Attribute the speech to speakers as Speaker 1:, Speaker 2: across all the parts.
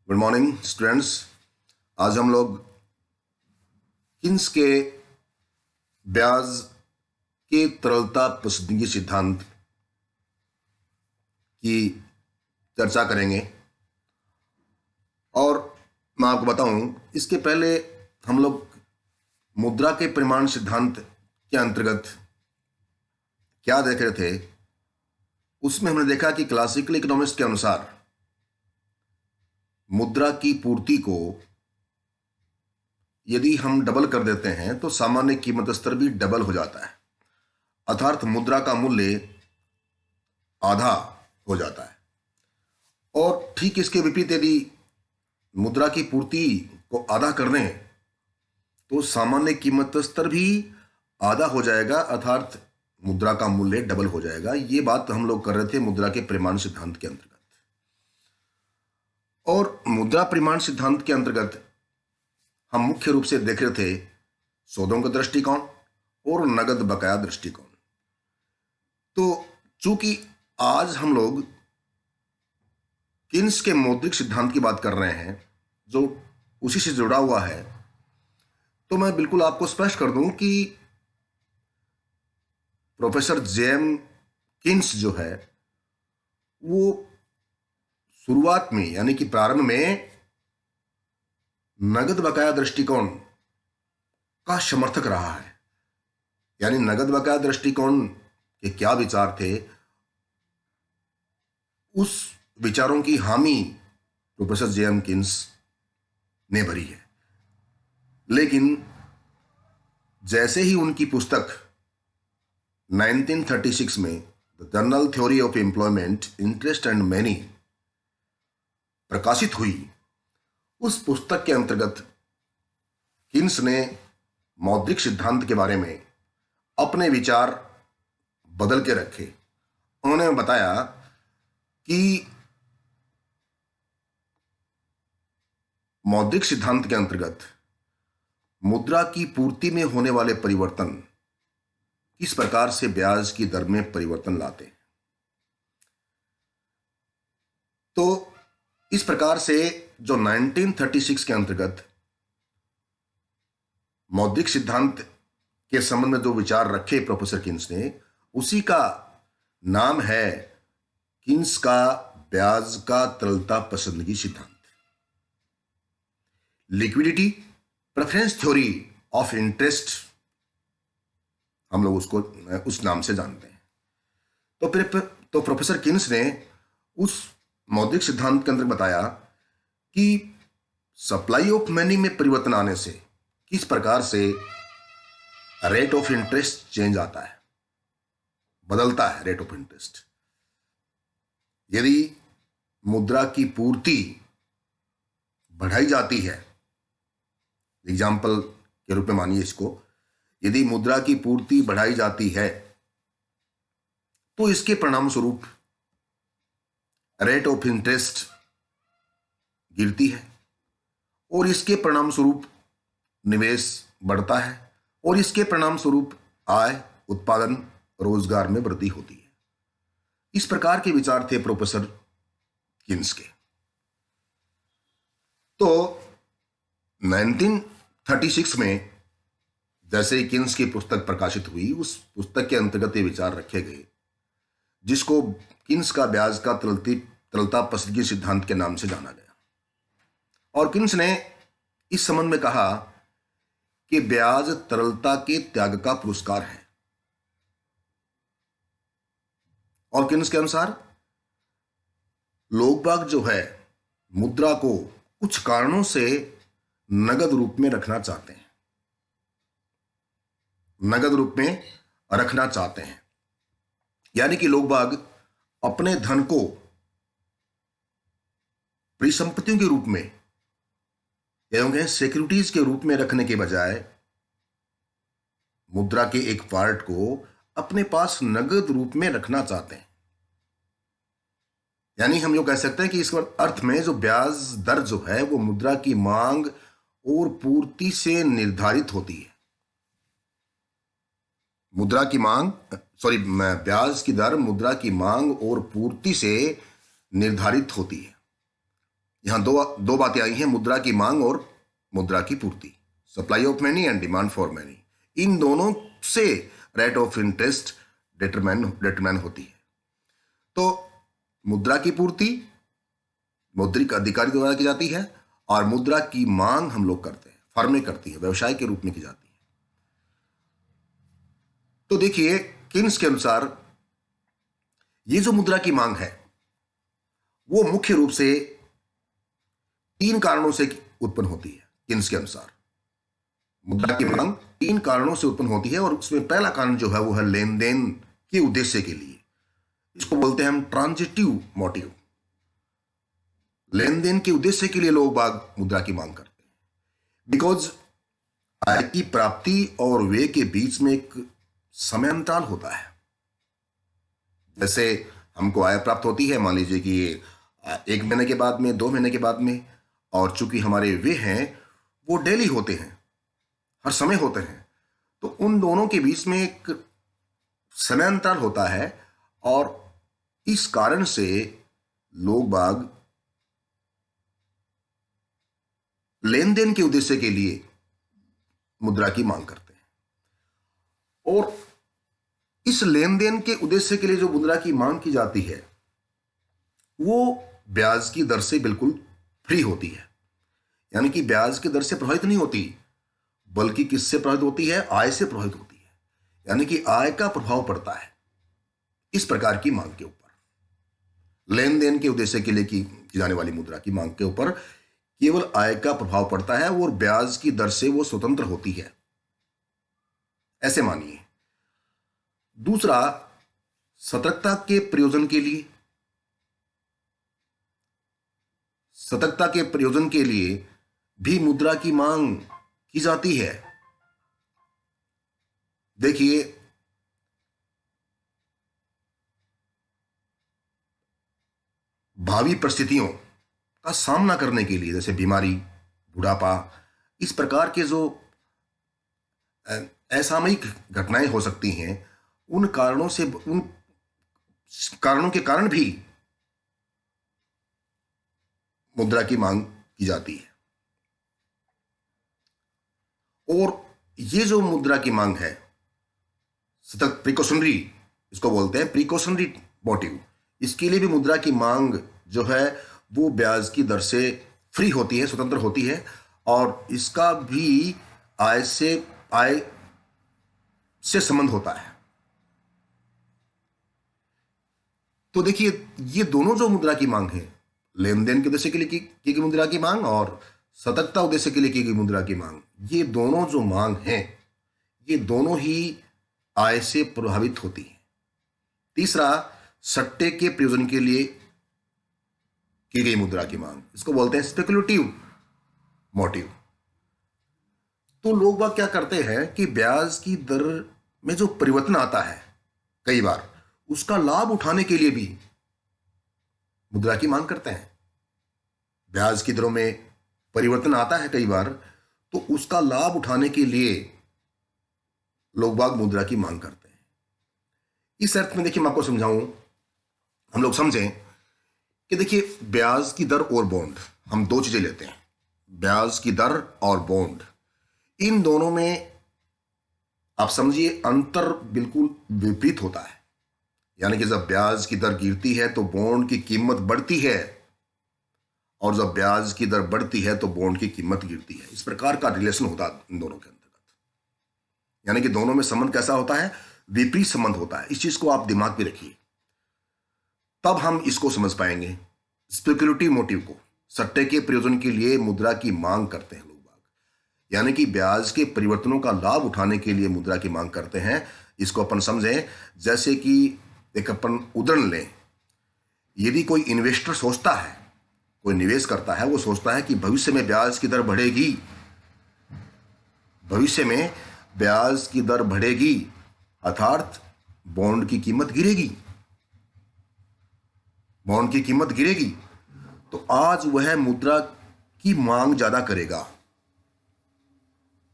Speaker 1: Good morning students. आज हम लोग किन्स के ब्याज के तरलता पसंदगी सिद्धांत की चर्चा करेंगे। और मैं आपको बताऊं, इसके पहले हम लोग मुद्रा के परिमाण सिद्धांत के अंतर्गत क्या देख रहे थे। उसमें हमने देखा कि क्लासिकल इकोनॉमिक्स के अनुसार मुद्रा की पूर्ति को यदि हम डबल कर देते हैं तो सामान्य कीमत स्तर भी डबल हो जाता है, अर्थात मुद्रा का मूल्य आधा हो जाता है। और ठीक इसके विपरीत यदि मुद्रा की पूर्ति को आधा कर दें तो सामान्य कीमत स्तर भी आधा हो जाएगा, अर्थात मुद्रा का मूल्य डबल हो जाएगा। ये बात हम लोग कर रहे थे मुद्रा के परिमाण सिद्धांत के अंतर्गत। और मुद्रा परिमाण सिद्धांत के अंतर्गत हम मुख्य रूप से देख रहे थे सौदों का दृष्टिकोण और नगद बकाया दृष्टिकोण। तो चूंकि आज हम लोग किन्स के मौद्रिक सिद्धांत की बात कर रहे हैं जो उसी से जुड़ा हुआ है, तो मैं बिल्कुल आपको स्पष्ट कर दूं कि प्रोफेसर जेएम किन्स जो है वो शुरुआत में यानी कि प्रारंभ में नगद बकाया दृष्टिकोण का समर्थक रहा है। यानी नगद बकाया दृष्टिकोण के क्या विचार थे, उस विचारों की हामी प्रोफेसर जेएम किन्स ने भरी है। लेकिन जैसे ही उनकी पुस्तक 1936 में the general theory of employment, interest and money प्रकाशित हुई, उस पुस्तक के अंतर्गत किन्स ने मौद्रिक सिद्धांत के बारे में अपने विचार बदल के रखे। उन्होंने बताया कि मौद्रिक सिद्धांत के अंतर्गत मुद्रा की पूर्ति में होने वाले परिवर्तन किस प्रकार से ब्याज की दर में परिवर्तन लाते हैं। तो इस प्रकार से जो 1936 के अंतर्गत मौद्रिक सिद्धांत के संबंध में जो विचार रखे प्रोफेसर किन्स ने, उसी का नाम है किन्स का ब्याज का तरलता पसंदगी सिद्धांत। Liquidity preference theory of interest हम लोग उसको उस नाम से जानते हैं। तो फिर प्रोफेसर किन्स ने उस मौद्रिक सिद्धांत के अंदर बताया कि सप्लाई ऑफ मनी में परिवर्तन आने से किस प्रकार से रेट ऑफ इंटरेस्ट चेंज आता है, बदलता है रेट ऑफ इंटरेस्ट। यदि मुद्रा की पूर्ति बढ़ाई जाती है, एग्जाम्पल के रूप में मानिए इसको, यदि मुद्रा की पूर्ति बढ़ाई जाती है तो इसके परिणाम स्वरूप रेट ऑफ इंटरेस्ट गिरती है और इसके परिणाम स्वरूप निवेश बढ़ता है और इसके परिणाम स्वरूप आय, उत्पादन, रोजगार में वृद्धि होती है। इस प्रकार के विचार थे प्रोफेसर किन्स के। तो 1936 में जैसे ही किन्स की पुस्तक प्रकाशित हुई, उस पुस्तक के अंतर्गत ये विचार रखे गए जिसको किन्स का ब्याज का तरलता पसंदगी सिद्धांत के नाम से जाना गया। और किन्स ने इस संबंध में कहा कि ब्याज तरलता के त्याग का पुरस्कार है। और किन्स के अनुसार लोग बाग जो है मुद्रा को कुछ कारणों से नगद रूप में रखना चाहते हैं, नगद रूप में रखना चाहते हैं। यानी कि लोग बाग अपने धन को परिसंपत्तियों के रूप में एवं सिक्योरिटीज के रूप में रखने के बजाय मुद्रा के एक पार्ट को अपने पास नगद रूप में रखना चाहते हैं। यानी हम लोग कह सकते हैं कि इस अर्थ में जो ब्याज दर जो है वो मुद्रा की मांग और पूर्ति से निर्धारित होती है। ब्याज की दर मुद्रा की मांग और पूर्ति से निर्धारित होती है। यहां दो दो बातें आई हैं, मुद्रा की मांग और मुद्रा की पूर्ति, supply of money and demand for money. इन दोनों से रेट ऑफ इंटरेस्ट डिटरमाइन होती है। तो मुद्रा की पूर्ति मौद्रिक अधिकारी द्वारा की जाती है और मुद्रा की मांग हम लोग करते हैं, फर्में करती है, व्यवसाय के रूप में की जाती है। तो देखिए, किन्स के अनुसार ये जो मुद्रा की मांग है वो मुख्य रूप से 3 कारणों से उत्पन्न होती है। किन्स के अनुसार मुद्रा की मांग 3 कारणों से उत्पन्न होती है और उसमें पहला कारण जो है वो है लेन देन के उद्देश्य के लिए। इसको बोलते हैं हम ट्रांजिटिव मोटिव। लेन देन के उद्देश्य के लिए लोग बाग मुद्रा की मांग करते हैं, बिकॉज आय की प्राप्ति और व्यय के बीच में एक समय अंतराल होता है। जैसे हमको आय प्राप्त होती है, मान लीजिए कि 1 महीने के बाद में, 2 महीने के बाद में, और चूंकि हमारे व्यय हैं वो डेली होते हैं, हर समय होते हैं, तो उन दोनों के बीच में एक समय अंतराल होता है और इस कारण से लोग बाग लेन देन के उद्देश्य के लिए मुद्रा की मांग करते हैं। और इस लेन देन के उद्देश्य के लिए जो मुद्रा की मांग की जाती है वो ब्याज की दर से बिल्कुल फ्री होती है, यानी कि ब्याज की दर से प्रभावित नहीं होती, बल्कि किससे प्रभावित होती है? आय से प्रभावित होती है, यानी कि आय का प्रभाव पड़ता है इस प्रकार की मांग के ऊपर। लेन देन के उद्देश्य के लिए की जाने वाली मुद्रा की मांग के ऊपर केवल आय का प्रभाव पड़ता है और ब्याज की दर से वो स्वतंत्र होती है, ऐसे मानिए। दूसरा, सतर्कता के प्रयोजन के लिए, सतर्कता के प्रयोजन के लिए भी मुद्रा की मांग की जाती है। देखिए, भावी परिस्थितियों का सामना करने के लिए, जैसे बीमारी, बुढ़ापा, इस प्रकार के जो असामयिक घटनाएं हो सकती हैं, उन कारणों के कारण भी मुद्रा की मांग की जाती है। और ये जो मुद्रा की मांग है, सतत प्रिकॉशनरी, इसको बोलते हैं प्रिकॉशनरी मोटिव, इसके लिए भी मुद्रा की मांग जो है वो ब्याज की दर से फ्री होती है, स्वतंत्र होती है, और इसका भी आय से संबंध होता है। तो देखिए, ये दोनों जो मुद्रा की मांग है, लेन देन के उद्देश्य के लिए की गई मुद्रा की मांग और सतर्कता उद्देश्य के लिए की गई मुद्रा की मांग, ये दोनों जो मांग है ये दोनों ही आय से प्रभावित होती है। तीसरा, सट्टे के प्रयोजन के लिए की गई मुद्रा की मांग, इसको बोलते हैं स्पेकुलेटिव मोटिव। तो लोग बाग क्या करते हैं कि ब्याज की दर में जो परिवर्तन आता है कई बार, उसका लाभ उठाने के लिए भी मुद्रा की मांग करते हैं। ब्याज की दरों में परिवर्तन आता है कई बार, तो उसका लाभ उठाने के लिए लोग बाग मुद्रा की मांग करते हैं। इस अर्थ में देखिए, मैं आपको समझाऊं, हम लोग समझें कि देखिए, ब्याज की दर और बॉन्ड, हम 2 चीजें लेते हैं, ब्याज की दर और बॉन्ड। इन दोनों में आप समझिए अंतर बिल्कुल विपरीत होता है, यानी कि जब ब्याज की दर गिरती है तो बॉन्ड की कीमत बढ़ती है, और जब ब्याज की दर बढ़ती है तो बॉन्ड की कीमत गिरती है। इस प्रकार का रिलेशन होता है इन दोनों के अंतर्गत, यानी कि दोनों में संबंध कैसा होता है? विपरीत संबंध होता है। इस चीज को आप दिमाग में रखिए, तब हम इसको समझ पाएंगे। स्पेकुलेटिव मोटिव को, सट्टे के प्रयोजन के लिए मुद्रा की मांग करते हैं लोग बाग, यानी कि ब्याज के परिवर्तनों का लाभ उठाने के लिए मुद्रा की मांग करते हैं। इसको अपन समझें, जैसे कि एक अपन उदाहरण लें, यदि कोई इन्वेस्टर सोचता है, कोई निवेश करता है, वो सोचता है कि भविष्य में ब्याज की दर बढ़ेगी, भविष्य में ब्याज की दर बढ़ेगी, अर्थात बॉन्ड की कीमत गिरेगी, बॉन्ड की कीमत गिरेगी, तो आज वह मुद्रा की मांग ज्यादा करेगा।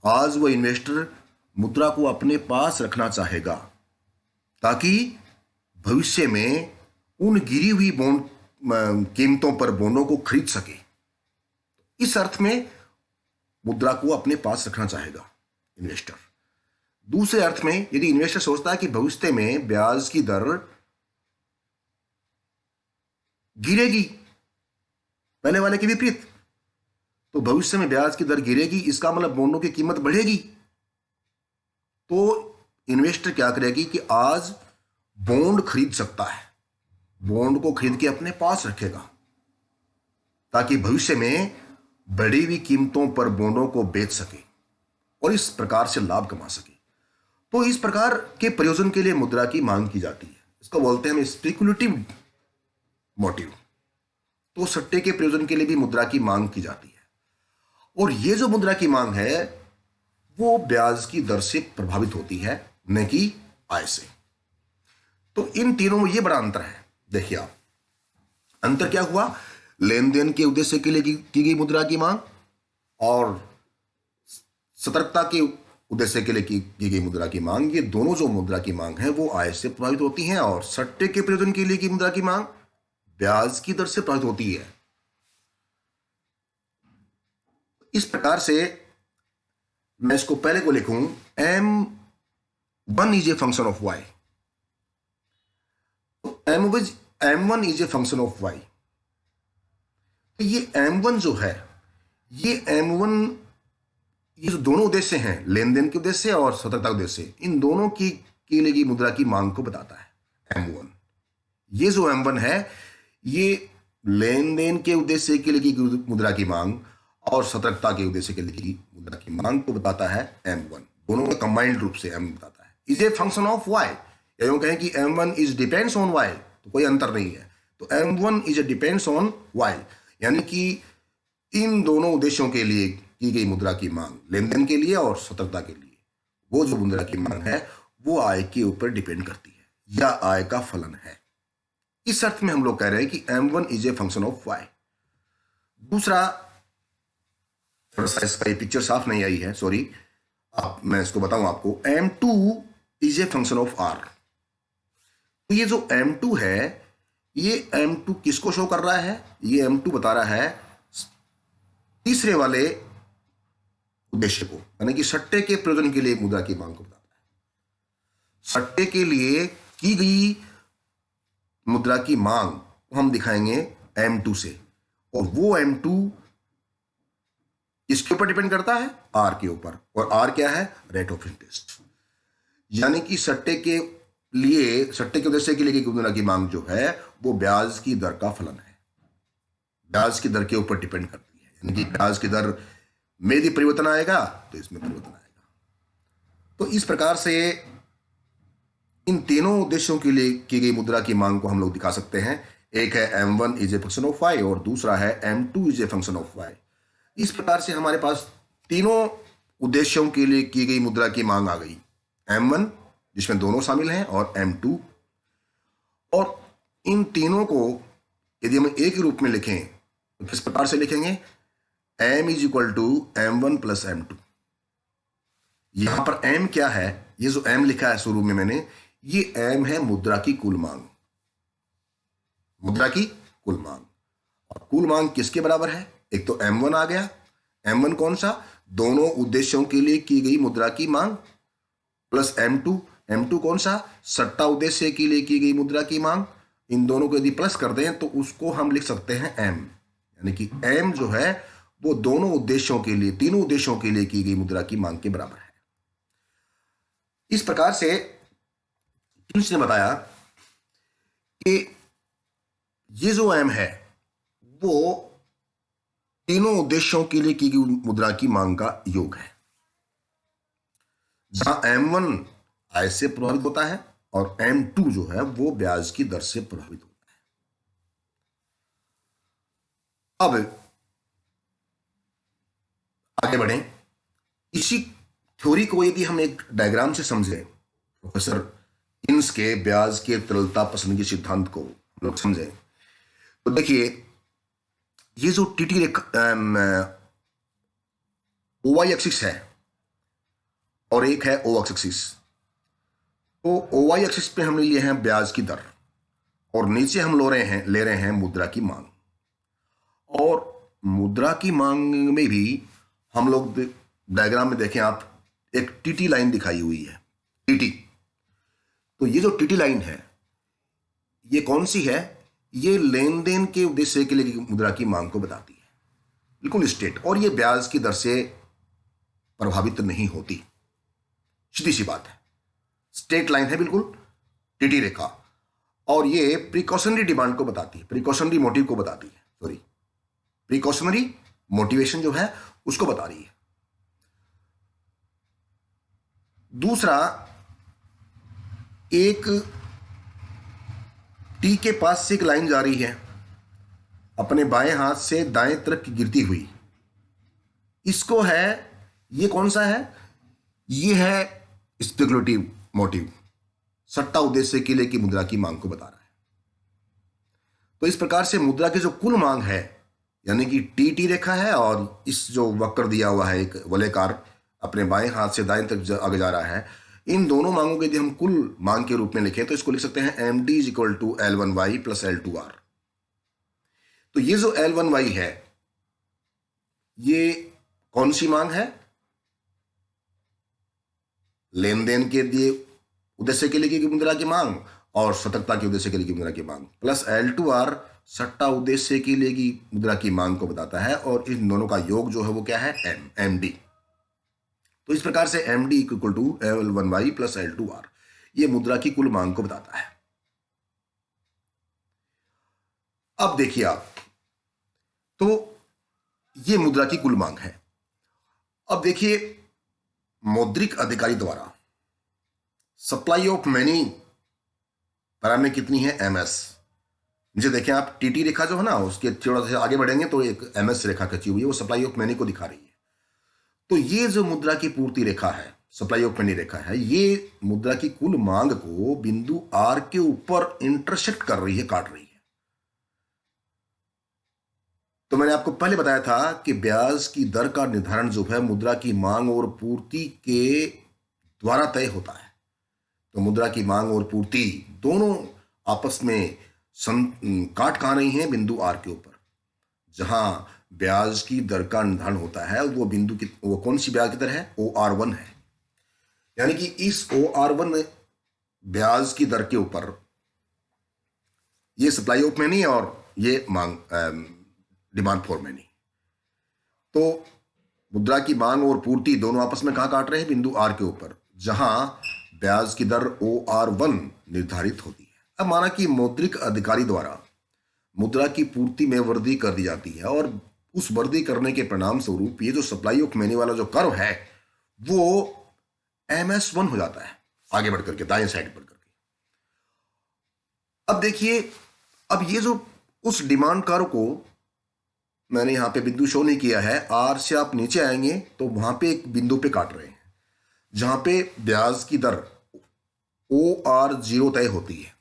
Speaker 1: आज वह इन्वेस्टर मुद्रा को अपने पास रखना चाहेगा ताकि भविष्य में उन गिरी हुई बॉन्ड कीमतों पर बॉन्डों को खरीद सके। इस अर्थ में मुद्रा को अपने पास रखना चाहेगा इन्वेस्टर। दूसरे अर्थ में यदि इन्वेस्टर सोचता है कि भविष्य में ब्याज की दर गिरेगी, पहले वाले के विपरीत, तो भविष्य में ब्याज की दर गिरेगी, इसका मतलब बॉन्डों की कीमत बढ़ेगी। तो इन्वेस्टर क्या करेगी कि आज बॉन्ड खरीद सकता है, बॉन्ड को खरीद के अपने पास रखेगा ताकि भविष्य में बढ़ी हुई कीमतों पर बॉन्डों को बेच सके और इस प्रकार से लाभ कमा सके। तो इस प्रकार के प्रयोजन के लिए मुद्रा की मांग की जाती है। इसको बोलते हैं हम स्पेकुलेटिव मोटिव। तो सट्टे के प्रयोजन के लिए भी मुद्रा की मांग की जाती है। और ये जो मुद्रा की मांग है वो ब्याज की दर से प्रभावित होती है, न कि आय से। तो इन तीनों में ये बड़ा अंतर है। देखिए आप, अंतर क्या हुआ? लेन देन के उद्देश्य के लिए की गई मुद्रा की मांग और सतर्कता के उद्देश्य के लिए की गई मुद्रा की मांग, ये दोनों जो मुद्रा की मांग है वो आय से प्रभावित होती हैं। और सट्टे के प्रयोजन के लिए की मुद्रा की मांग ब्याज की दर से प्रभावित होती है। इस प्रकार से मैं इसको पहले को लिखूं, M1 is a function of Y। M1 is a function of Y। तो ये M1 जो है, ये M1, ये जो दोनों उद्देश्य हैं, लेन देन के उद्देश्य और सतर्कता के उद्देश्य, इन दोनों की के लिए की मुद्रा की मांग को बताता है M1। ये जो M1 है, ये लेन देन के उद्देश्य के लिए की मुद्रा की मांग और सतर्कता के उद्देश्य के लिए की मुद्रा की मांग को बताता है M1। दोनों का कंबाइंड रूप से M बताता है। Is a function of Y, या यूं कहें कि M1 is depends on Y, तो कोई अंतर नहीं है। तो M1 is a depends on Y, यानी कि इन दोनों उद्देश्यों के लिए की गई मुद्रा की मांग, लेन देन के लिए और सतर्कता के लिए, वो जो मुद्रा की मांग है वो आय के ऊपर डिपेंड करती है या आय का फलन है। इस अर्थ में हम लोग कह रहे हैं कि M1 is a function of Y। दूसरा, थोड़ा सा इसका ये पिक्चर साफ नहीं आई है, सॉरी, मैं इसको बताऊं आपको। M2 is a function of R। तो ये जो M2 है, ये M2 किसको शो कर रहा है? ये M2 बता रहा है तीसरे वाले उद्देश्य को, यानी कि सट्टे के प्रयोजन के लिए मुद्रा की मांग को बताता है। सट्टे के लिए की गई मुद्रा की मांग हम दिखाएंगे M2 से, और वो M2 इसके ऊपर डिपेंड करता है? R के ऊपर। और R क्या है? Rate of interest. यानी कि सट्टे के उद्देश्य के लिए मुद्रा की मांग जो है वो ब्याज की दर का फलन है, ब्याज की दर के ऊपर डिपेंड करती है। यानी कि ब्याज की दर में यदि परिवर्तन आएगा तो इसमें परिवर्तन आएगा। तो इस प्रकार से इन तीनों उद्देश्यों के लिए की गई मुद्रा की मांग को हम लोग दिखा सकते हैं। एक है M1 is a function of Y और दूसरा है M2 is a function of Y। इस प्रकार से हमारे पास तीनों उद्देश्यों के लिए की गई मुद्रा की मांग आ गई, M1 जिसमें दोनों शामिल हैं और M2। और इन तीनों को यदि हम एक ही रूप में लिखें तो किस प्रकार से लिखेंगे? M is equal to M1 plus M2। यहां पर M क्या है? ये जो M लिखा है शुरू में मैंने, ये M है मुद्रा की कुल मांग, मुद्रा की कुल मांग। और कुल मांग किसके बराबर है? एक तो M1 आ गया। M1 कौन सा? दोनों उद्देश्यों के लिए की गई मुद्रा की मांग, प्लस M2। M2 कौन सा? सट्टा उद्देश्य के लिए की गई मुद्रा की मांग। इन दोनों को यदि प्लस कर दें तो उसको हम लिख सकते हैं M। यानी कि M जो है वो दोनों उद्देश्यों के लिए, तीनों उद्देश्यों के लिए की गई मुद्रा की मांग के बराबर है। इस प्रकार से किन्स ने बताया कि ये जो M है वो तीनों उद्देश्यों के लिए की गई मुद्रा की मांग का योग है, जहां M1 आय से प्रभावित होता है और M2 जो है वो ब्याज की दर से प्रभावित होता है। अब आगे बढ़ें। इसी थ्योरी को यदि हम एक डायग्राम से समझें, प्रोफेसर किन्स के ब्याज के तरलता पसंदगी सिद्धांत को हम लोग समझें, तो देखिए ये जो टीटी OY एक्सिस है और एक है O एक्सिस। तो OY एक्सिस पे हमने लिए हैं ब्याज की दर और नीचे हम ले रहे हैं मुद्रा की मांग। और मुद्रा की मांग में भी हम लोग डायग्राम में देखें आप, एक टीटी लाइन दिखाई हुई है, टीटी। तो ये जो टीटी लाइन है ये कौन सी है? ये लेन देन के उद्देश्य के लिए मुद्रा की मांग को बताती है, बिल्कुल स्ट्रेट, और ये ब्याज की दर से प्रभावित नहीं होती, सीधी सी बात है, स्ट्रेट लाइन है बिल्कुल, टीटी रेखा। और ये प्रिकॉशनरी डिमांड को बताती है, प्रिकॉशनरी मोटिव को बताती है, सॉरी, प्रिकॉशनरी मोटिवेशन जो है उसको बता रही है। दूसरा, एक टी के पास से एक लाइन जा रही है अपने बाएं हाथ से दाएं तरफ की गिरती हुई, इसको है, ये कौन सा है? ये है स्पेकुलेटिव मोटिव, सट्टा उद्देश्य के लिए की मुद्रा की मांग को बता रहा है। तो इस प्रकार से मुद्रा की जो कुल मांग है, यानी कि टी रेखा है और इस जो वक्र दिया हुआ है एक वलयकार अपने बाएं हाथ से दाएं तक आगे जा रहा है, इन दोनों मांगों के यदि हम कुल मांग के रूप में लिखें तो इसको लिख सकते हैं MD is equal to L1Y plus L2R। तो ये जो L1Y है ये कौन सी मांग है? लेन देन के लिए उद्देश्य के लिए की मुद्रा की मांग और सतर्कता के उद्देश्य के लिए की मुद्रा की मांग, प्लस L2R सट्टा उद्देश्य के लिए की मुद्रा की मांग को बताता है, और इन दोनों का योग जो है वो क्या है? MD। तो इस प्रकार से MD equal to L1Y plus L2R ये मुद्रा की कुल मांग को बताता है। अब देखिए आप, तो ये मुद्रा की कुल मांग है। अब देखिए, मौद्रिक अधिकारी द्वारा सप्लाई ऑफ मनी पैरामीटर में कितनी है? MS। नीचे देखें आप, टीटी रेखा जो है ना, उसके थोड़ा सा आगे बढ़ेंगे तो एक MS रेखा खींची हुई है, वो सप्लाई ऑफ मनी को दिखा रही है। तो ये जो मुद्रा की पूर्ति रेखा है, सप्लाई ऑफ मनी रेखा है, ये मुद्रा की कुल मांग को बिंदु R के ऊपर इंटरसेक्ट कर रही है, काट रही है। तो मैंने आपको पहले बताया था कि ब्याज की दर का निर्धारण जो है मुद्रा की मांग और पूर्ति के द्वारा तय होता है। तो मुद्रा की मांग और पूर्ति दोनों आपस में काट कहाँ रही हैं? बिंदु R के ऊपर। जहां ब्याज की दर का निर्धारण होता है वो बिंदु की, वो कौन सी ब्याज की दर है? OR1 है। यानी कि इस OR1 ब्याज की दर के ऊपर ये सप्लाई ऑफ मनी और ये मांग डिमांड फॉर मनी, तो मुद्रा की मांग और पूर्ति दोनों आपस में कहां काट रहे हैं? बिंदु R के ऊपर, जहां ब्याज की दर OR1 निर्धारित होती है। अब माना कि मौद्रिक अधिकारी द्वारा मुद्रा की पूर्ति में वृद्धि कर दी जाती है और उस वृद्धि करने के परिणाम स्वरूप ये जो सप्लाई ऑफ मनी वाला जो कर्व है वो MS1 हो जाता है, आगे बढ़कर के दाएं साइड बढ़ करके। अब देखिए, अब ये जो उस डिमांड कर्व को मैंने यहां पे बिंदु शो नहीं किया है, R से आप नीचे आएंगे तो वहां पे एक बिंदु पे काट रहे हैं जहां पे ब्याज की दर OR0 तय होती है,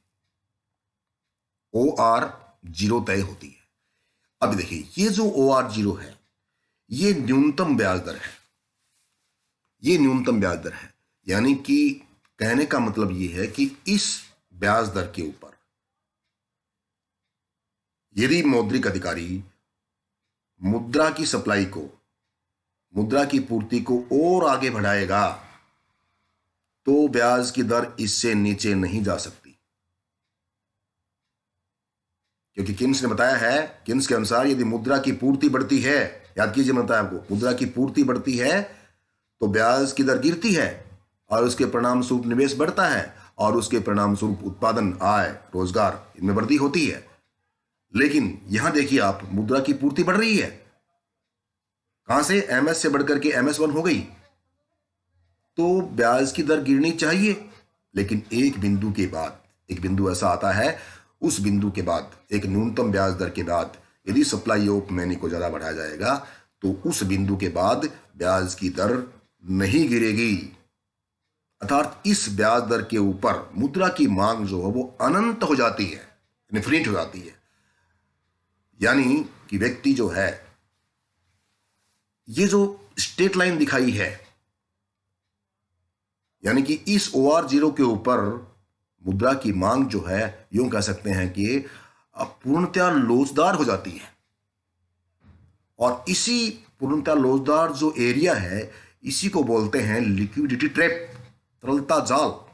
Speaker 1: OR0 तय होती है। अब देखिए, ये जो OR0 है ये न्यूनतम ब्याज दर है, ये न्यूनतम ब्याज दर है। यानी कि कहने का मतलब ये है कि इस ब्याज दर के ऊपर यदि मौद्रिक अधिकारी मुद्रा की सप्लाई को, मुद्रा की पूर्ति को और आगे बढ़ाएगा तो ब्याज की दर इससे नीचे नहीं जा सकती, क्योंकि किन्स ने बताया है, किन्स के अनुसार यदि मुद्रा की पूर्ति बढ़ती है, याद कीजिए मैं बताया आपको, मुद्रा की पूर्ति बढ़ती है तो ब्याज की दर गिरती है और उसके परिणाम स्वरूप निवेश बढ़ता है और उसके परिणाम स्वरूप उत्पादन, आय, रोजगार इनमें वृद्धि होती है। लेकिन यहां देखिए आप, मुद्रा की पूर्ति बढ़ रही है, कहां से? MS से बढ़कर के MS1 हो गई, तो ब्याज की दर गिरनी चाहिए। लेकिन एक बिंदु के बाद, एक बिंदु ऐसा आता है, उस बिंदु के बाद, एक न्यूनतम ब्याज दर के बाद यदि सप्लाई ऑफ मनी को ज्यादा बढ़ाया जाएगा तो उस बिंदु के बाद ब्याज की दर नहीं गिरेगी, अर्थात इस ब्याज दर के ऊपर मुद्रा की मांग जो है वो अनंत हो जाती है, इनफिनिट हो जाती है। यानी कि व्यक्ति जो है, ये जो स्ट्रेट लाइन दिखाई है, यानी कि इस OR0 के ऊपर मुद्रा की मांग जो है, यूं कह सकते हैं कि पूर्णतया लोचदार हो जाती है और इसी पूर्णतः लोचदार जो एरिया है, इसी को बोलते हैं लिक्विडिटी ट्रैप, तरलता जाल।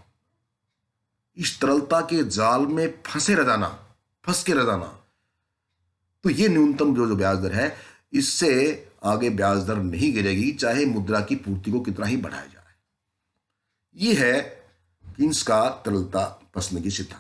Speaker 1: इस तरलता के जाल में फंस के रह जाना। तो ये न्यूनतम जो ब्याज दर है, इससे आगे ब्याज दर नहीं गिरेगी, चाहे मुद्रा की पूर्ति को कितना ही बढ़ाया जाए। ये है कीन्स का तरलता पसंदगी सिद्धांत।